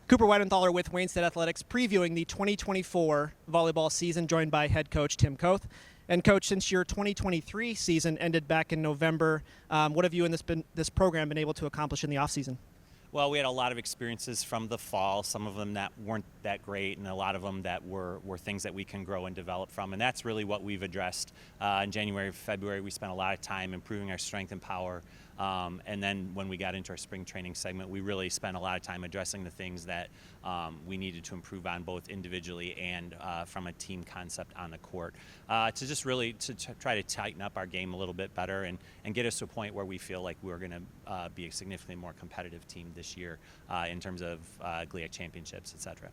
Cooper Weidenthaler with Wayne State Athletics previewing the 2024 volleyball season, joined by head coach Tim Koth. And coach, since your 2023 season ended back in November, what have you and this program been able to accomplish in the offseason? Well, we had a lot of experiences from the fall, some of them that weren't that great, and a lot of them that were things that we can grow and develop from. And that's really what we've addressed. In January, February, we spent a lot of time improving our strength and power. And then when we got into our spring training segment, we really spent a lot of time addressing the things that we needed to improve on, both individually and from a team concept on the court, to just really try to tighten up our game a little bit better and get us to a point where we feel like we're going to be a significantly more competitive team this year in terms of GLIAC championships, etc.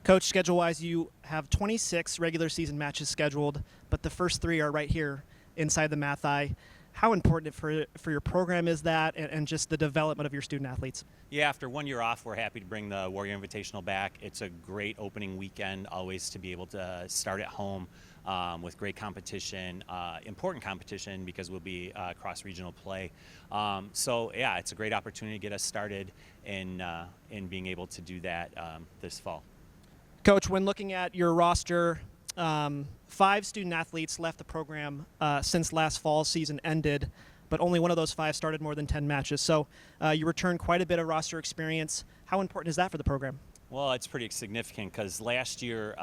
Coach, schedule-wise, you have 26 regular season matches scheduled, but the first 3 are right here inside the Math Eye. How important for your program is that, and just the development of your student athletes? Yeah, after 1 year off, we're happy to bring the Warrior Invitational back. It's a great opening weekend, always to be able to start at home with great competition, important competition because we'll be cross-regional play. So yeah, it's a great opportunity to get us started in being able to do that this fall. Coach, when looking at your roster, 5 student athletes left the program since last fall season ended, but only one of those 5 started more than 10 matches. So you returned quite a bit of roster experience. How important is that for the program? Well, it's pretty significant because last year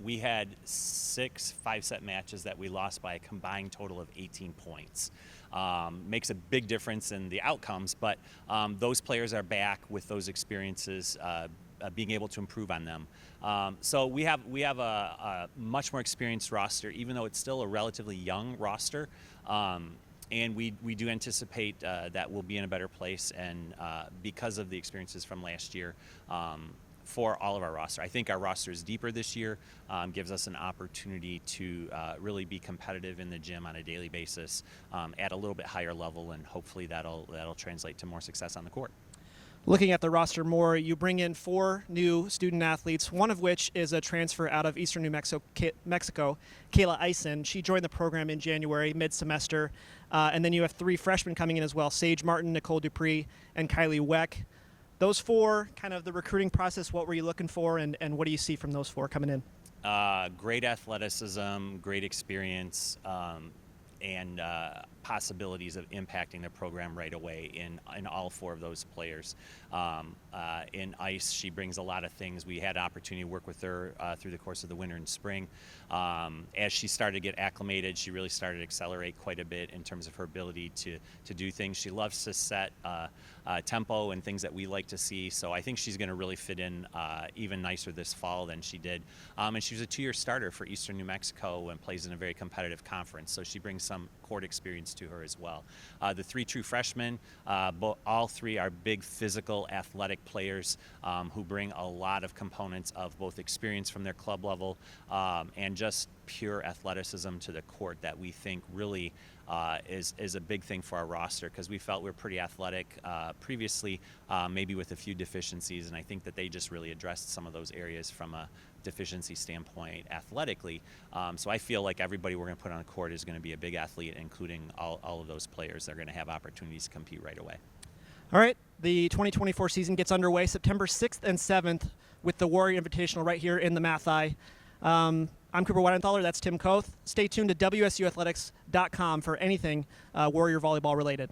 we had 6 5-set matches that we lost by a combined total of 18 points. Makes a big difference in the outcomes, but those players are back with those experiences, being able to improve on them. So we have a much more experienced roster, even though it's still a relatively young roster. And we do anticipate that we'll be in a better place, and because of the experiences from last year, for all of our roster. I think our roster is deeper this year, gives us an opportunity to really be competitive in the gym on a daily basis at a little bit higher level, and hopefully that'll translate to more success on the court. Looking at the roster more, you bring in 4 new student athletes, one of which is a transfer out of Eastern New Mexico, Kayla Eisen. She joined the program in January, mid-semester. And then you have 3 freshmen coming in as well, Sage Martin, Nicole Dupree, and Kylie Weck. Those 4, kind of the recruiting process, what were you looking for, and what do you see from those 4 coming in? Great athleticism, great experience, and possibilities of impacting the program right away in all 4 of those players. In Ice, she brings a lot of things. We had an opportunity to work with her through the course of the winter and spring. As she started to get acclimated, she really started to accelerate quite a bit in terms of her ability to do things. She loves to set tempo and things that we like to see, so I think she's going to really fit in even nicer this fall than she did. And she was a 2-year starter for Eastern New Mexico and plays in a very competitive conference, so she brings some court experience to her as well. The 3 true freshmen, all 3 are big physical, athletic players who bring a lot of components of both experience from their club level and just pure athleticism to the court that we think really is a big thing for our roster, because we felt we were pretty athletic previously, maybe with a few deficiencies, and I think that they just really addressed some of those areas from a deficiency standpoint athletically. So I feel like everybody we're going to put on the court is going to be a big athlete, including all of those players. They're going to have opportunities to compete right away. All right, the 2024 season gets underway September 6th and 7th with the Warrior Invitational right here in the Math Eye. I'm Cooper Weidenthaler, that's Tim Koth. Stay tuned to WSUathletics.com for anything Warrior volleyball related.